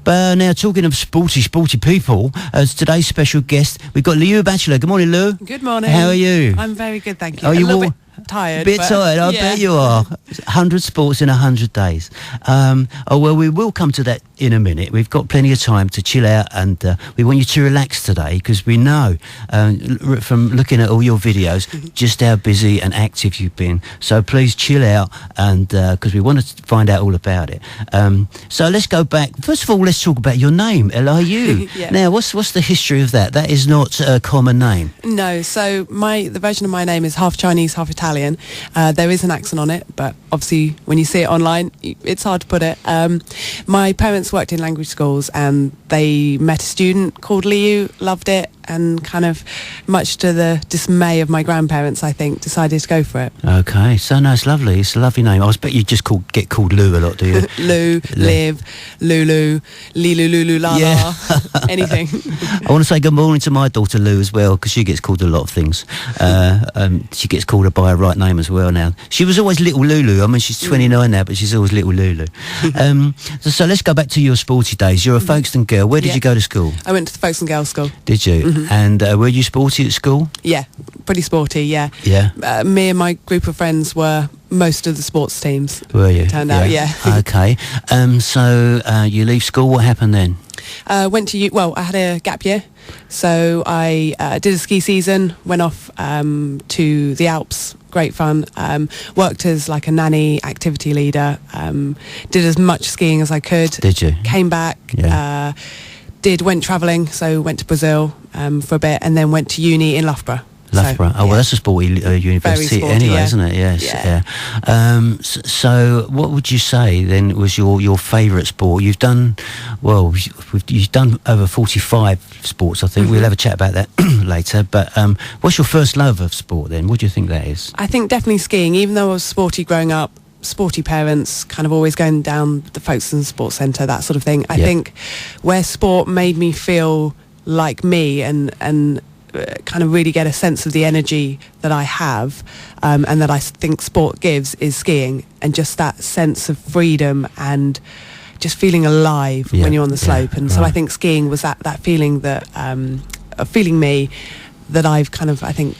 But now, talking of sporty people, as today's special guest, we've got Liu Batchelor. Good morning, Liu. Good morning. How are you? I'm very good, thank you. Oh, A you little all bit tired. A bit tired, I bet you are. 100 sports in 100 days. Well, we will come to that in a minute. We've got plenty of time to chill out, and we want you to relax today, because we know from looking at all your videos just how busy and active you've been. So please chill out, and because we want to find out all about it. So let's go back. First of all, let's talk about your name, Liu. Yeah. Now, what's the history of that? That is not a common name. No, so the version of my name is half Chinese, half Italian. There is an accent on it, but obviously when you see it online, it's hard to put it. My parents worked in language schools, and they met a student called Liu, loved it, and kind of, much to the dismay of my grandparents, I think, decided to go for it. Okay, so no, it's lovely. It's a lovely name. I bet you just get called Lou a lot, do you? Lou, Liv, Lulu, Lilu, Lulu, La La, anything. I want to say good morning to my daughter Lou as well, because she gets called a lot of things. She gets called by her right name as well now. She was always Little Lulu. I mean, she's 29 now, but she's always Little Lulu. So let's go back to your sporty days. You're a Folkestone girl. Where did you go to school? I went to the Folkestone Girls' School. Did you? And were you sporty at school? Yeah, pretty sporty, yeah. Yeah. Me and my group of friends were most of the sports teams. Were you? Turned out, yeah. Okay. So you leave school, what happened then? I had a gap year. So I did a ski season, went off to the Alps, great fun, worked as like a nanny, activity leader, did as much skiing as I could. Did you? Came back, went travelling, so went to Brazil for a bit, and then went to uni in Loughborough. Loughborough. Well, that's a sporty university sporty, anyway, isn't it? Yes. Yeah. So what would you say then was your favourite sport? You've done over 45 sports, I think. We'll have a chat about that later. But what's your first love of sport then? What do you think that is? I think definitely skiing. Even though I was sporty growing up, sporty parents, kind of always going down the Folkestone Sports Centre, that sort of thing. I think where sport made me feel like me and kind of really get a sense of the energy that I have and that I think sport gives is skiing, and just that sense of freedom and just feeling alive when you're on the slope. And so I think skiing was that feeling that feeling me that I've kind of, I think,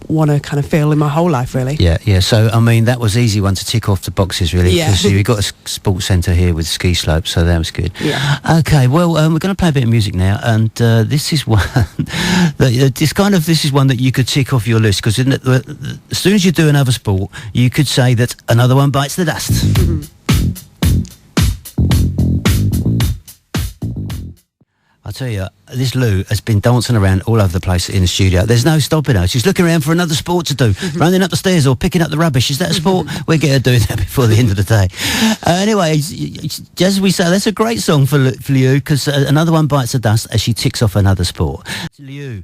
want to kind of feel in my whole life, really. Yeah. So, I mean, that was easy one to tick off the boxes, really. Yeah. Because you've got a sports centre here with ski slopes, so that was good. Yeah. Okay, well, we're going to play a bit of music now, and this is one this is one that you could tick off your list, because as soon as you do another sport, you could say that another one bites the dust. I'll tell you, this Lou has been dancing around all over the place in the studio. There's no stopping her. She's looking around for another sport to do. Running up the stairs or picking up the rubbish. Is that a sport? We'll get her doing that before the end of the day. Anyway, as we say, that's a great song for Liu, because another one bites the dust as she ticks off another sport. Liu,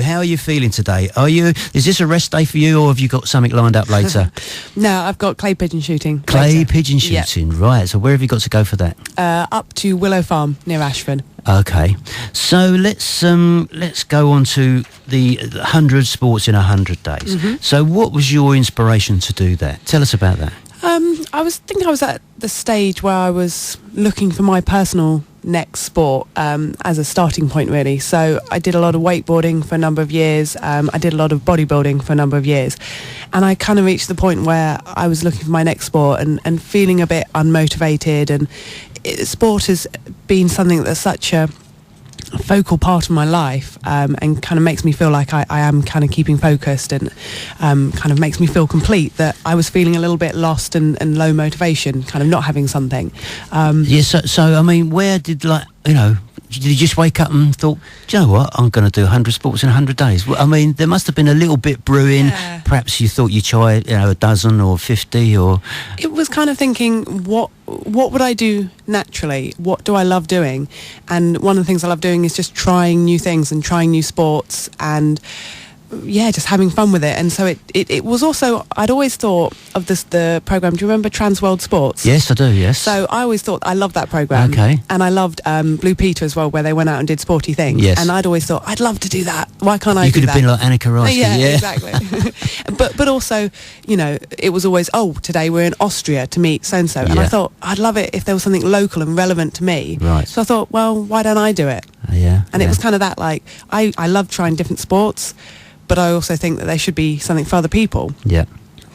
how are you feeling today? Is this a rest day for you, or have you got something lined up later? No, I've got clay pigeon shooting. Pigeon shooting, right. So where have you got to go for that? Up to Willow Farm near Ashford. Okay, so let's go on to the 100 sports in 100 days. So what was your inspiration to do that? Tell us about that. I was at the stage where I was looking for my personal next sport as a starting point, really. So I did a lot of wakeboarding for a number of years. I did a lot of bodybuilding for a number of years. And I kind of reached the point where I was looking for my next sport and feeling a bit unmotivated. And sport has been something that's such a focal part of my life, and kind of makes me feel like I am kind of keeping focused, and kind of makes me feel complete, that I was feeling a little bit lost and low motivation, kind of not having something. So I mean, where did did you just wake up and thought, do you know what, I'm going to do 100 sports in 100 days? Well, I mean, there must have been a little bit brewing. Yeah. Perhaps you thought you'd try, a dozen or 50 or... It was kind of thinking, what would I do naturally? What do I love doing? And one of the things I love doing is just trying new things and trying new sports, and just having fun with it. And so it was also, I'd always thought of the programme. Do you remember Trans World Sports? Yes, I do, yes. So I always thought I loved that programme. Okay. And I loved Blue Peter as well, where they went out and did sporty things. Yes. And I'd always thought, I'd love to do that. Why can't I do that? You could have been like Annika Rice. Yeah, exactly. but also, you know, it was always, today we're in Austria to meet so-and-so. And I thought, I'd love it if there was something local and relevant to me. Right. So I thought, well, why don't I do it? And it was kind of that, like, I love trying different sports, but I also think that there should be something for other people. Yeah.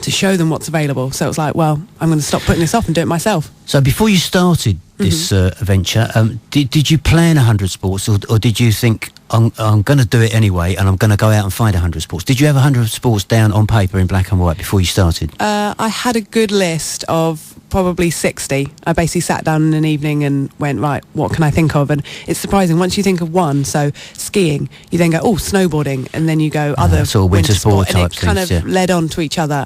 To show them what's available. So it was like, well, I'm going to stop putting this off and do it myself. So before you started this venture, did you plan 100 sports, or did you think, I'm going to do it anyway and I'm going to go out and find 100 sports? Did you have 100 sports down on paper in black and white before you started? I had a good list of probably 60. I basically sat down in an evening and went, right, what can I think of? And it's surprising, once you think of one, so skiing, you then go, snowboarding, and then you go other sort of winter sport and it type kind things, of led on to each other.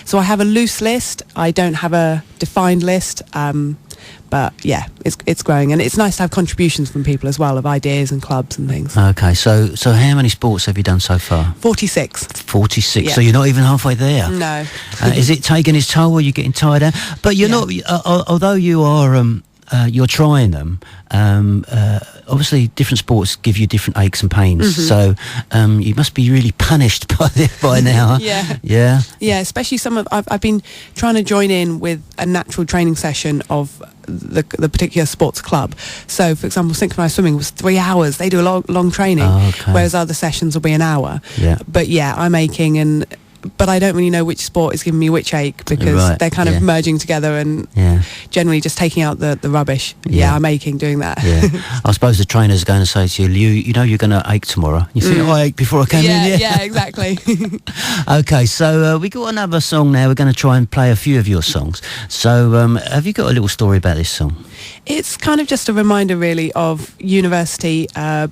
So I have a loose list. I don't have a defined list. But yeah, it's growing, and it's nice to have contributions from people as well, of ideas and clubs and things. Okay, so how many sports have you done so far? 46. 46. Yeah. So you're not even halfway there. No. Is it taking its toll? Are you getting tired out? But you're not. Although you are, you're trying them. Obviously, different sports give you different aches and pains. So you must be really punished by now. Yeah. Especially I've been trying to join in with a natural training session of the particular sports club. So, for example, synchronized swimming was 3 hours. They do a long training, whereas other sessions will be an hour. Yeah. But I'm aching, but I don't really know which sport is giving me which ache, because they're kind of merging together and generally just taking out the rubbish. I'm aching doing that. I suppose the trainer's going to say to you, Liu, you know you're going to ache tomorrow. You think, I ached before I came in. Yeah, exactly. Okay, so we got another song now. We're going to try and play a few of your songs. So have you got a little story about this song? It's kind of just a reminder, really, of university,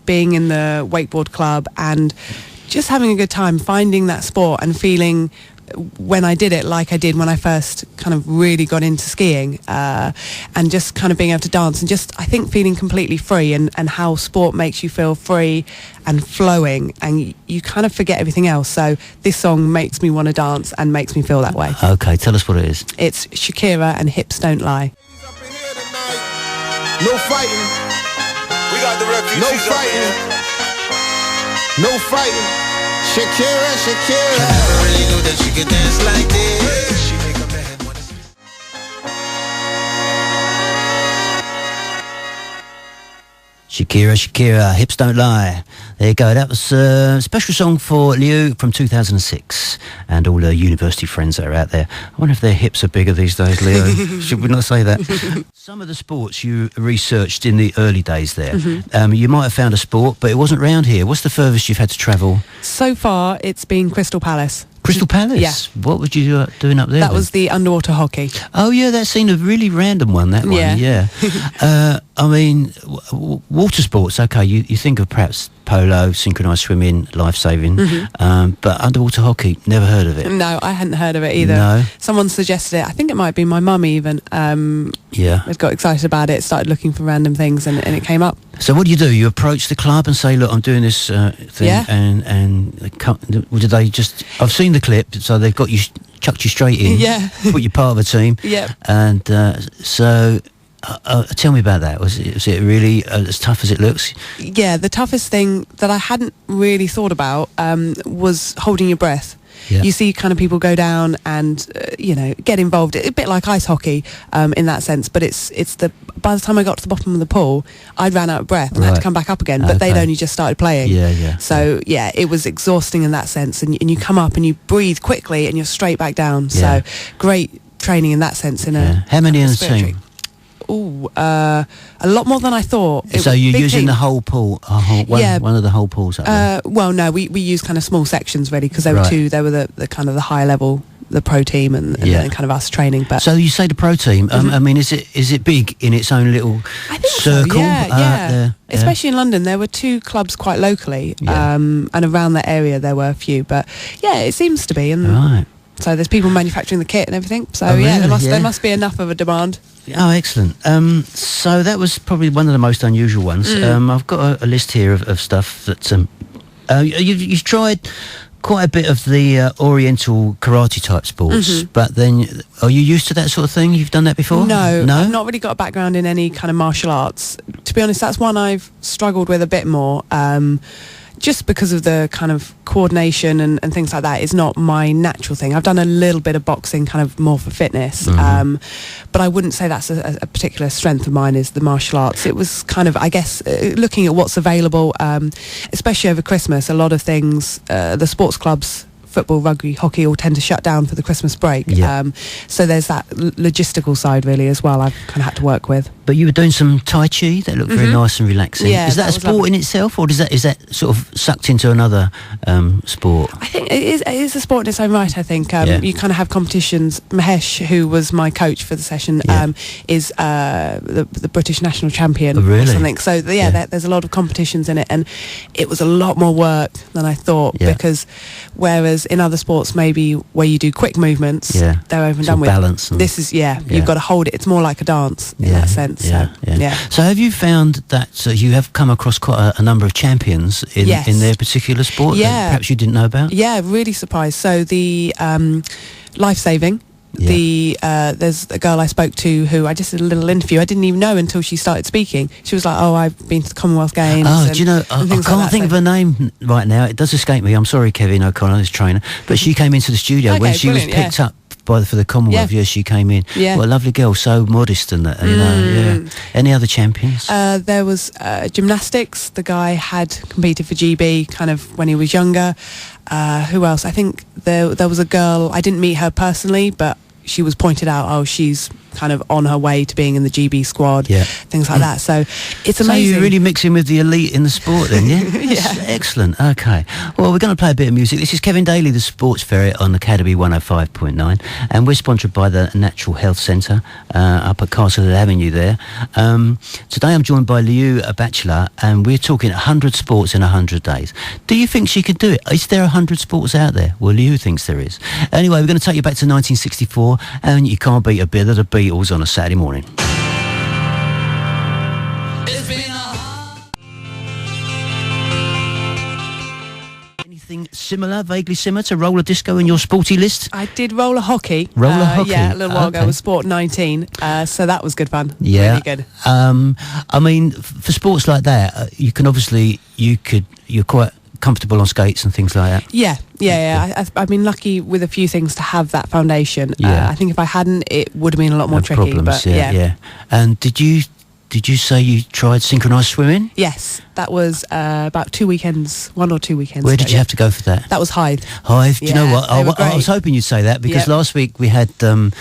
being in the wakeboard club and just having a good time, finding that sport and feeling when I did it like I did when I first kind of really got into skiing, and just kind of being able to dance and just, I think, feeling completely free, and how sport makes you feel free and flowing, and you kind of forget everything else. So this song makes me want to dance and makes me feel that way. Okay, tell us what it is. It's Shakira and Hips Don't Lie. No fighting. We got the refugees. No fighting. No fighting. Shakira. I never really knew that she could dance like this. She make up her head wanna see. Shakira, Hips Don't Lie. There you go. That was a special song for Liu from 2006 and all the university friends that are out there. I wonder if their hips are bigger these days, Leo. Should we not say that? Some of the sports you researched in the early days there, you might have found a sport, but it wasn't round here. What's the furthest you've had to travel? So far, it's been Crystal Palace. Crystal Palace? Yeah. What were you doing up there? That was the underwater hockey. Oh, yeah, that seemed a really random one, that one. Yeah. I mean, water sports, okay, you think of perhaps polo, synchronised swimming, life-saving, but underwater hockey, never heard of it. No, I hadn't heard of it either. No. Someone suggested it. I think it might be my mum even. I'd got excited about it, started looking for random things, and it came up. So what do? You approach the club and say, look, I'm doing this thing, and did they just... I've seen the clip, so they've got you, chucked you straight in, put you part of a team, and so... tell me about that. Was it really as tough as it looks? Yeah, the toughest thing that I hadn't really thought about was holding your breath. Yeah. You see kind of people go down and get involved, a bit like ice hockey in that sense, but by the time I got to the bottom of the pool, I'd ran out of breath and had to come back up again, but they'd only just started playing. So it was exhausting in that sense, and you come up and you breathe quickly and you're straight back down. So great training in that sense. How many in the team? A lot more than I thought. So you're using the whole pool, one of the whole pools up there? Well, no, we use kind of small sections really, because there were two. There were the kind of the high level, the pro team, and then kind of us training. But so you say the pro team. I mean, is it big in its own little circle? So, yeah. Especially in London, there were two clubs quite locally, and around that area there were a few. But yeah, it seems to be. And right. So there's people manufacturing the kit and everything. So there must be enough of a demand. Oh, excellent. So that was probably one of the most unusual ones. I've got a list here of stuff that you've tried quite a bit of the Oriental karate type sports, but then are you used to that sort of thing? You've done that before? No, I've not really got a background in any kind of martial arts. To be honest, that's one I've struggled with a bit more. Just because of the kind of coordination and things like that is not my natural thing. I've done a little bit of boxing kind of more for fitness, but I wouldn't say that's a particular strength of mine, is the martial arts. It was kind of, I guess, looking at what's available, especially over Christmas, a lot of things, the sports clubs, football, rugby, hockey all tend to shut down for the Christmas break. So there's that logistical side really as well I've kind of had to work with. But you were doing some Tai Chi that looked very nice and relaxing. Yeah, is that a sport in itself, or is that sort of sucked into another sport? I think it is a sport in its own right, I think. You kind of have competitions. Mahesh, who was my coach for the session, is the British national champion or something. So there's a lot of competitions in it, and it was a lot more work than I thought, because whereas in other sports maybe where you do quick movements, they're over and done with. Balance. This is, you've got to hold it. It's more like a dance in that sense. So have you found that you have come across quite a number of champions in their particular sport that perhaps you didn't know about? Yeah, really surprised. So the life-saving, there's a girl I spoke to who I just did a little interview. I didn't even know until she started speaking. She was like, "Oh, I've been to the Commonwealth Games." Oh, do you know? I can't think of her name right now. It does escape me. I'm sorry, Kevin O'Connor, his trainer, but she came into the studio when she was picked up for the Commonwealth. She came in. What a lovely girl, so modest and that. You know. Any other champions? There was gymnastics. The guy had competed for GB kind of when he was younger. Who else? I think there was a girl. I didn't meet her personally, but she was pointed out. Oh, she's kind of on her way to being in the GB squad. Things like that. So it's amazing. So you're really mixing with the elite in the sport then, yeah? That's excellent. Okay. Well, we're going to play a bit of music. This is Kevin Daly, the Sportsferret on Academy 105.9, and we're sponsored by the Natural Health Centre up at Castle Avenue there. Today I'm joined by Liu, a Batchelor, and we're talking 100 sports in 100 days. Do you think she could do it? Is there 100 sports out there? Well, Liu thinks there is. Anyway, we're going to take you back to 1964, and you can't beat a bit of the Beatles on a Saturday morning. Anything similar, vaguely similar to roller disco in your sporty list? I did roller hockey. Roller hockey? Yeah, a little while ago with Sport 19. So that was good fun. Yeah. Really good. I mean, for sports like that, you can obviously, you're quite comfortable on skates and things like that. Yeah. I've been lucky with a few things to have that foundation. Yeah. I think if I hadn't, it would have been a lot more tricky. Problems, but yeah. And did you say you tried synchronised swimming? Yes, that was about 2 weekends, 1 or 2 weekends. Where did you have to go for that? That was Hythe. Hythe. Do you know what? I was hoping you'd say that because last week we had Tim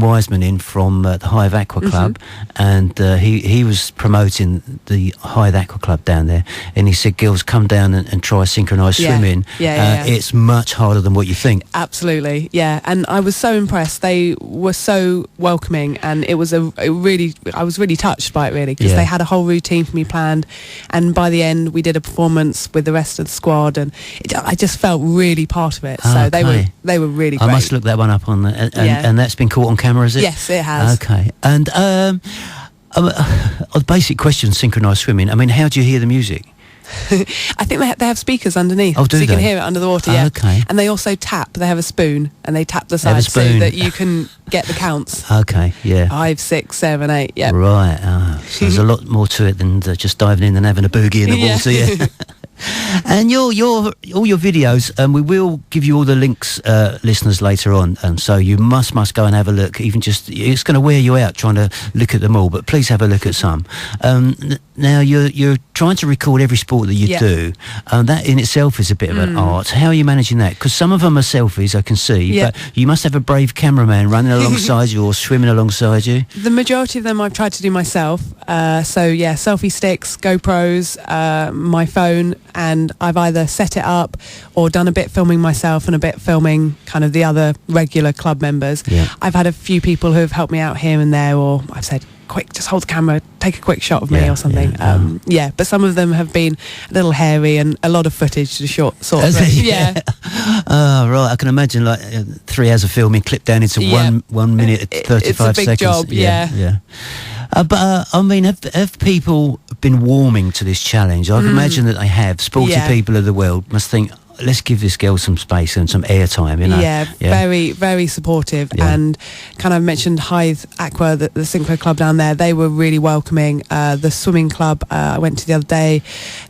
Wiseman in from the Hythe Aqua Club, and he was promoting the Hythe Aqua Club down there, and he said, "Girls, come down and try synchronised swimming. It's much harder than what you think." Absolutely, yeah. And I was so impressed. They were so welcoming, and it was I was really touched by it, really, because they had a whole routine for me planned, and by the end we did a performance with the rest of the squad, and I just felt really part of it. So they were really great. I must look that one up on the, and that's been caught on camera, is it? Yes, it has. Okay. And a basic question, synchronised swimming. I mean, how do you hear the music? I think they have speakers underneath, so you can hear it under the water. Okay. And they also tap. They have a spoon, and they tap the side so that you can get the counts. Okay, 5, 6, 7, 8. Yeah. Right. So there's a lot more to it than just diving in and having a boogie in the water. Yeah. And all your videos, we will give you all the links, listeners, later on, and so you must go and have a look. Even just, it's going to wear you out trying to look at them all, but please have a look at some. Now you're trying to record every sport that you do, and that in itself is a bit of an art. How are you managing that? Because some of them are selfies, I can see, but you must have a brave cameraman running alongside you or swimming alongside you. The majority of them I've tried to do myself. Selfie sticks, GoPros, my phone, and I've either set it up or done a bit filming myself and a bit filming kind of the other regular club members. I've had a few people who have helped me out here and there, or I've said, "Quick, just hold the camera, take a quick shot of me," or something. But some of them have been a little hairy and a lot of footage to sort through. Oh, right. I can imagine like 3 hours of filming clipped down into 1 minute 35 it's a big seconds. Job, yeah. But I mean, have people been warming to this challenge? I can imagine that they have. Sporty people of the world must think, let's give this girl some space and some airtime, you know. Yeah, very, very supportive. Yeah. And kind of mentioned Hythe Aqua, the Synchro Club down there. They were really welcoming. The swimming club I went to the other day,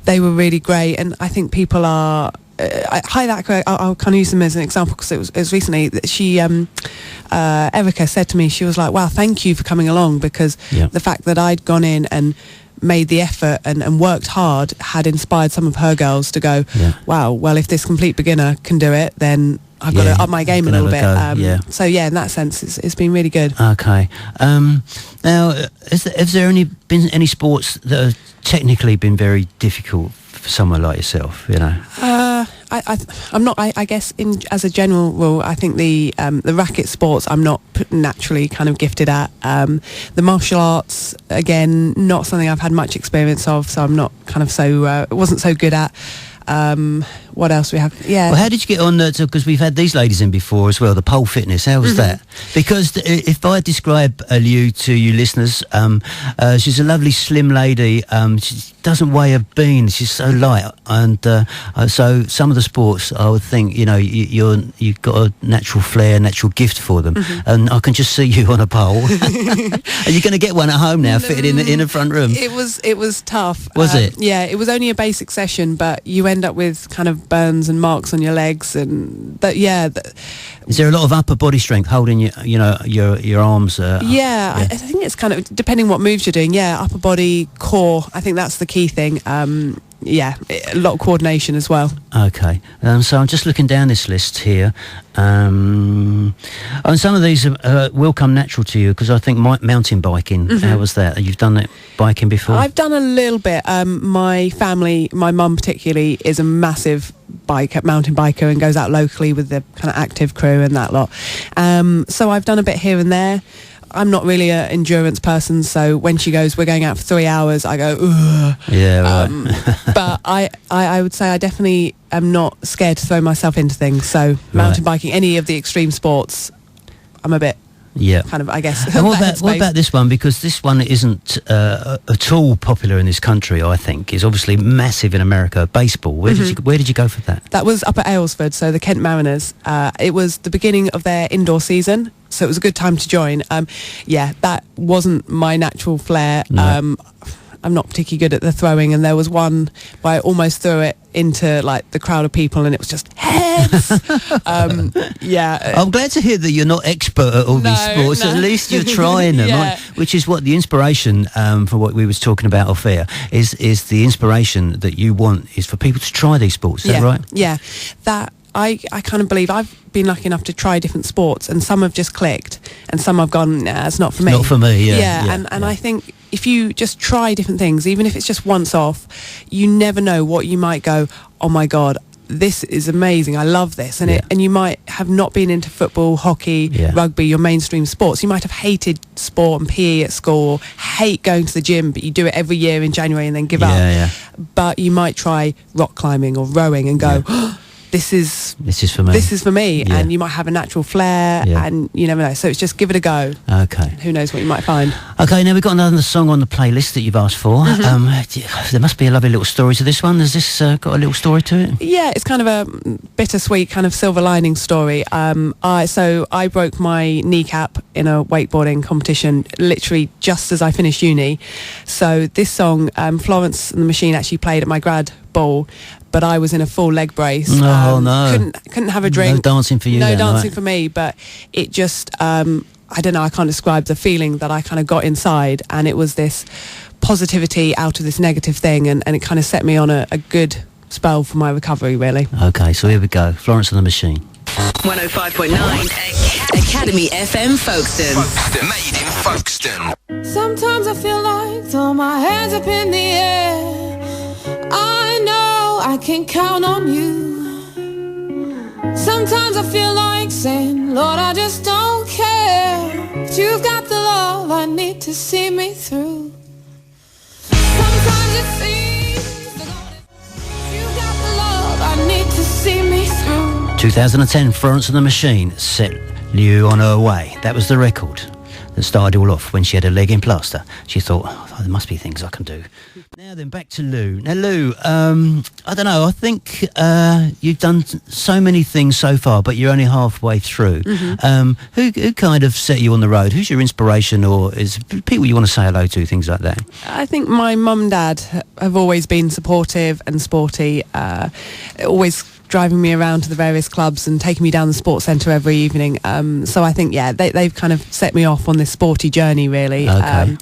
they were really great. And I think people are... Hythe Aqua, I'll kind of use them as an example because it was recently that she, Erica said to me, she was like, wow, thank you for coming along, because the fact that I'd gone in and made the effort and worked hard had inspired some of her girls to go, wow, well, if this complete beginner can do it, then I've got to up my game a little bit. So in that sense, it's been really good. Okay. Now, has there been any sports that have technically been very difficult for someone like yourself, you know? I'm not. I guess as a general rule, I think the racket sports I'm not naturally kind of gifted at. The martial arts, again, not something I've had much experience of, so I'm not kind of wasn't so good at. What else we have? Yeah. Well, how did you get on? Because we've had these ladies in before as well. The pole fitness. How was that? Because if I describe Liu to you listeners, she's a lovely slim lady. She doesn't weigh a bean. She's so light, and so some of the sports, I would think, you know, you've got a natural flair, natural gift for them, and I can just see you on a pole. Are you going to get one at home now, fitted in the front room? It was tough. Was it? Yeah, it was only a basic session, but you end up with kind of burns and marks on your legs, and that. Is there a lot of upper body strength holding your arms? I think it's kind of depending what moves you're doing. Yeah, upper body, core. I think that's the key thing. A lot of coordination as well. Okay, so I'm just looking down this list here, and some of these will come natural to you, because I think mountain biking. How was that? You've done that biking before? I've done a little bit. My family, my mum particularly, is a massive mountain biker and goes out locally with the kind of active crew and that lot. So I've done a bit here and there. I'm not really an endurance person, so when she goes, we're going out for 3 hours, I go, ugh. Yeah, right. But I would say I definitely am not scared to throw myself into things. So mountain biking, any of the extreme sports, I'm a bit kind of, I guess. And what about this one? Because this one isn't at all popular in this country, I think. It's obviously massive in America. Baseball. Where did you go for that? That was up at Aylesford, so the Kent Mariners. It was the beginning of their indoor season, so it was a good time to join. That wasn't my natural flair. No. I'm not particularly good at the throwing, and there was one where I almost threw it into like the crowd of people, and it was just heads. I'm glad to hear that you're not expert at all these sports. At least you're trying them, right? Which is what the inspiration for what we was talking about off air is the inspiration that you want is for people to try these sports. Is that right? Yeah, that I kind of believe I've been lucky enough to try different sports, and some have just clicked, and some have gone, nah, it's not for me. Not for me, and I think if you just try different things, even if it's just once off, you never know what you might go, oh my God, this is amazing, I love this. And you might have not been into football, hockey, rugby, your mainstream sports. You might have hated sport and PE at school, hate going to the gym, but you do it every year in January and then give up. But you might try rock climbing or rowing and go, this is for me. This is for me, and you might have a natural flair, and you never know. So it's just give it a go. Okay. Who knows what you might find? Okay, now we've got another song on the playlist that you've asked for. There must be a lovely little story to this one. Has this got a little story to it? Yeah, it's kind of a bittersweet kind of silver lining story. I broke my kneecap in a wakeboarding competition, literally just as I finished uni. So this song, Florence and the Machine, actually played at my grad ball, but I was in a full leg brace. Oh no! Couldn't have a drink. No dancing for you. No then, dancing right? for me. But it just, I don't know. I can't describe the feeling that I kind of got inside, and it was this positivity out of this negative thing, and it kind of set me on a good spell for my recovery, really. Okay, so here we go. Florence and the Machine. 105.9 Academy FM Folkestone. Made in Folkestone. Sometimes I feel like throw my hands up in the air. I know I can count on you. Sometimes I feel like saying, Lord, I just don't care. But you've got the love I need to see me through. Sometimes it seems that you've got the love I need to see me through. 2010, Florence and the Machine set Liu on her way. That was the record. that started it all off when she had a leg in plaster. She thought, oh, there must be things I can do. Now then, back to Lou. Now, Lou, I don't know, I think you've done so many things so far, but you're only halfway through. Who kind of set you on the road? Who's your inspiration, or is people you want to say hello to, things like that? I think my mum and dad have always been supportive and sporty, always driving me around to the various clubs and taking me down the sports centre every evening. So I think, they've kind of set me off on this sporty journey, really. Okay.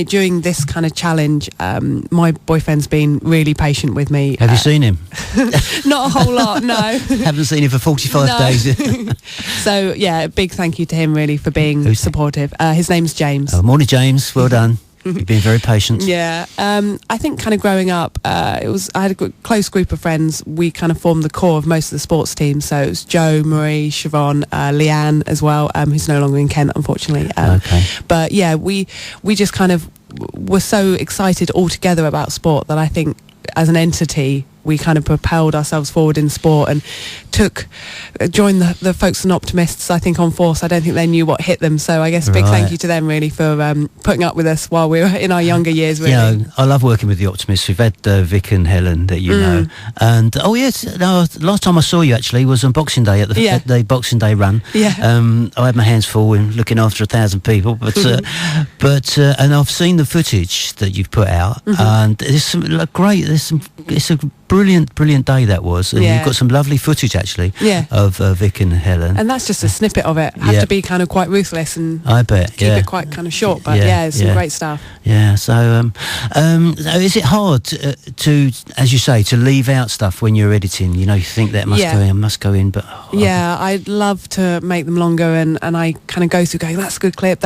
During this kind of challenge, my boyfriend's been really patient with me. Have you seen him? Not a whole lot, no. Haven't seen him for 45 days. So, a big thank you to him, really, for being supportive. His name's James. Oh, morning, James. Well done. You've been very patient. Yeah, I think kind of growing up, I had a close group of friends. We kind of formed the core of most of the sports teams. So it was Joe, Marie, Siobhan, Leanne as well, who's no longer in Kent, unfortunately. Okay. But we just kind of were so excited all together about sport that I think as an entity, we kind of propelled ourselves forward in sport and joined the Folkestone Optimists, I think, on force. I don't think they knew what hit them, so I guess a big thank you to them, really, for putting up with us while we were in our younger years, really. I love working with the Optimists. We've had Vic and Helen that you know, and last time I saw you actually was on Boxing Day at the Boxing Day run. I had my hands full in looking after 1,000 people, but and I've seen the footage that you've put out, and it's a brilliant day that was, and you've got some lovely footage actually of Vic and Helen, and that's just a snippet of it. Have to be kind of quite ruthless and I bet keep it quite kind of short, but it's some great stuff. So is it hard to, as you say, to leave out stuff when you're editing? You think that must go in, but I'd love to make them longer, and I kind of go through going, that's a good clip,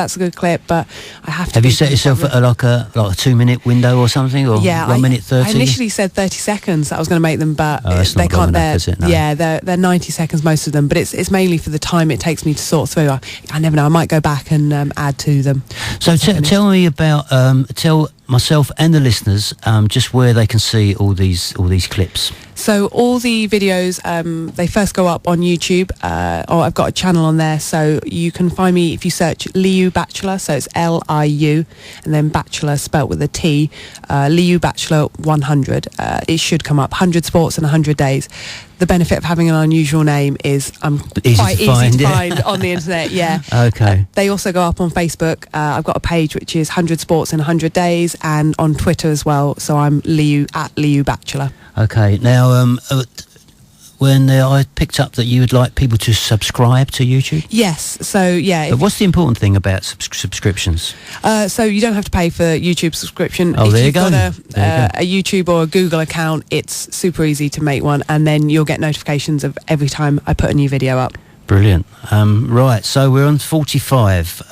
but I have to. Have you set yourself at like a 2-minute window or something, or 1 minute 30? I initially said 30 seconds I was going to make them, but they can't. They're 90 seconds, most of them, but it's mainly for the time it takes me to sort through. I never know, I might go back and add to them. So tell me about tell myself and the listeners just where they can see all these clips. So all the videos, they first go up on YouTube, or I've got a channel on there, so you can find me if you search Liu Batchelor, so it's Liu, and then Batchelor spelt with a T, Liu Batchelor 100. It should come up, 100 sports in 100 days. The benefit of having an unusual name is I'm quite easy to find on the internet, Okay. They also go up on Facebook. I've got a page which is 100 sports in 100 days, and on Twitter as well, so I'm Liu Batchelor. Okay, now when I picked up that you would like people to subscribe to YouTube? Yes, so But what's the important thing about subscriptions? So you don't have to pay for YouTube subscription. Oh, if there you you've go. got a YouTube or a Google account, it's super easy to make one, and then you'll get notifications of every time I put a new video up. Brilliant. Right, so we're on 45.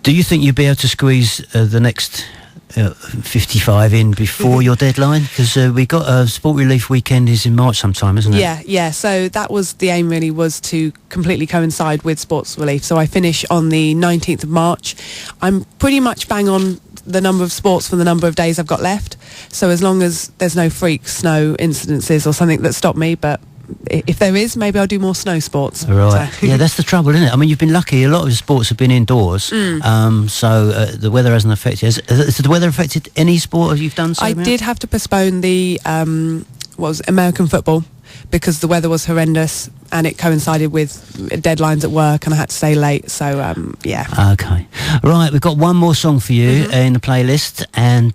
Do you think you'll be able to squeeze the next 55 in before your deadline? Because we got Sport Relief weekend is in March sometime, isn't it? Yeah. So that was the aim, really, was to completely coincide with Sports Relief. So I finish on the 19th of March. I'm pretty much bang on the number of sports for the number of days I've got left. So as long as there's no freak snow incidences or something that stop me, but if there is, maybe I'll do more snow sports. Right. So. Yeah, that's the trouble, isn't it? I mean, you've been lucky. A lot of the sports have been indoors, so the weather hasn't affected. Has the weather affected any sport you've done? I did have to postpone the American football because the weather was horrendous and it coincided with deadlines at work and I had to stay late. So Okay. Right, we've got one more song for you in the playlist, and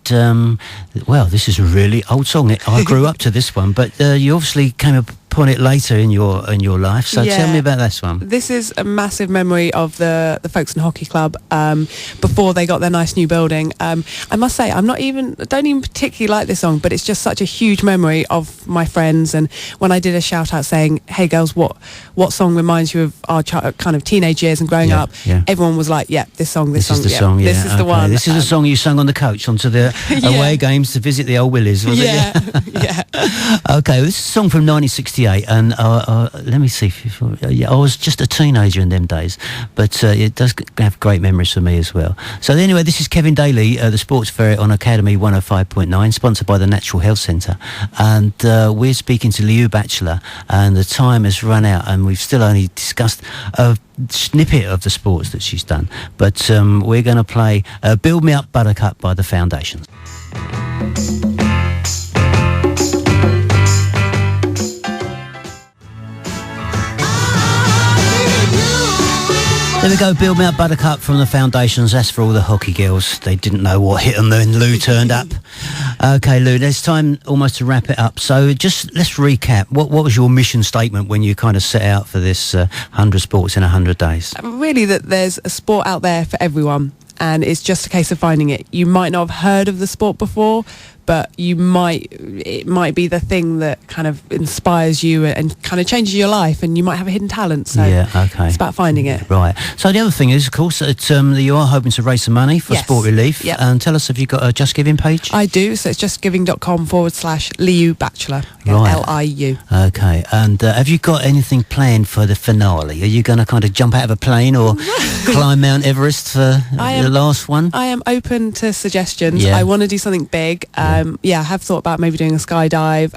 this is a really old song. I grew up to this one, but you obviously came upon it later in your life. So tell me about this one. This is a massive memory of the Folkestone Hockey Club before they got their nice new building. I must say, I don't even particularly like this song, but it's just such a huge memory of my friends. And when I did a shout out saying, "Hey girls, what song reminds you of our kind of teenage years and growing up?" Everyone was like, "Yeah, this song, this is the song. Yeah, this is the one." This is the song you sung on the coach onto the away games to visit the old Willies, was it? Yeah. Okay, this is a song from 1968, and let me see. I was just a teenager in them days, but it does have great memories for me as well. So anyway, this is Kevin Daly, the Sportsferret on Academy 105.9, sponsored by the Natural Health Centre, and we're speaking to Liu Batchelor, and the time has run run out, and we've still only discussed a snippet of the sports that she's done. But we're going to play Build Me Up Buttercup by the Foundations. There we go, Build Me Up Buttercup from the Foundations. That's for all the hockey girls. They didn't know what hit them when Lou turned up. Okay, Lou, there's time almost to wrap it up. So just let's recap. What was your mission statement when you kind of set out for this 100 sports in 100 days? Really, that there's a sport out there for everyone, and it's just a case of finding it. You might not have heard of the sport before, but it might be the thing that kind of inspires you and kind of changes your life, and you might have a hidden talent. So yeah, okay. It's about finding it. Right. So the other thing is, of course, that you are hoping to raise some money for Yes. Sport Relief. Yep. And tell us, have you got a Just Giving page? I do, so it's justgiving.com/Liu Batchelor. Right. Liu. Okay. And have you got anything planned for the finale? Are you going to kind of jump out of a plane or climb Mount Everest for the last one? I am open to suggestions. Yeah. I want to do something big. I have thought about maybe doing a skydive.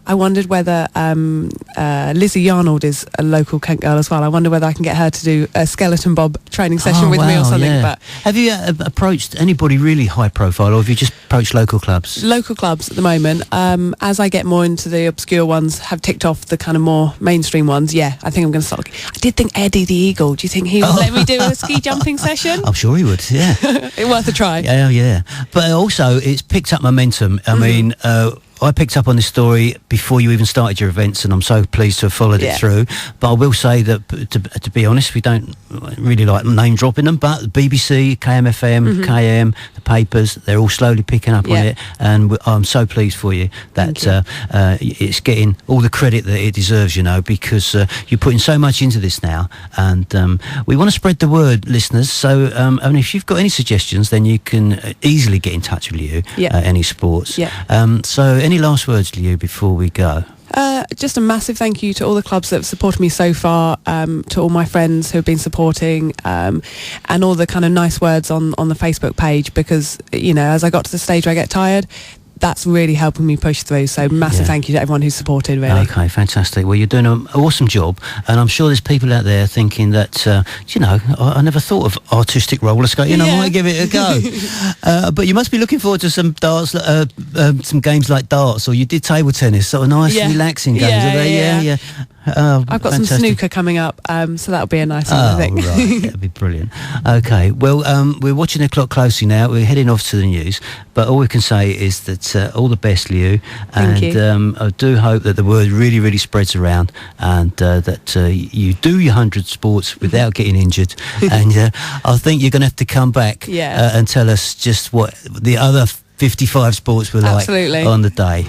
I wondered whether Lizzie Yarnold is a local Kent girl as well. I wonder whether I can get her to do a skeleton bob training session with me or something. Yeah. But have you approached anybody really high profile, or have you just approached local clubs? local clubs at the moment. As I get more into the obscure ones, have ticked off the kind of more mainstream ones. Yeah, I think I'm going to start looking. I did think Eddie the Eagle. Do you think he would let me do a ski jumping session? I'm sure he would, yeah. It's worth a try. Yeah. But also, it's picked up momentum. I mean, I picked up on this story before you even started your events, and I'm so pleased to have followed it through. But I will say that, to be honest, we don't really like name dropping them, but BBC, KMFM, KM, the papers, they're all slowly picking up on it, and I'm so pleased for you that it's getting all the credit that it deserves, because you're putting so much into this now, and we want to spread the word, listeners. So if you've got any suggestions, then you can easily get in touch with you, Any Sports. So any last words, Liu, before we go? Just a massive thank you to all the clubs that have supported me so far, to all my friends who have been supporting, and all the kind of nice words on the Facebook page, because, as I got to the stage where I get tired, that's really helping me push through. So massive thank you to everyone who's supported, really. Okay, fantastic. Well, you're doing an awesome job, and I'm sure there's people out there thinking that, I never thought of artistic roller skating. I might give it a go. But you must be looking forward to some darts, some games like darts, or you did table tennis, sort of nice, relaxing games. Yeah. I've got some snooker coming up, so that'll be a nice one, I think. Right, that'd be brilliant. Okay, well, we're watching the clock closely now. We're heading off to the news, but all we can say is that all the best, Liu, and Thank you. I do hope that the word really, really spreads around, and that you do your 100 sports without getting injured. And I think you're going to have to come back and tell us just what the other 55 sports were like on the day.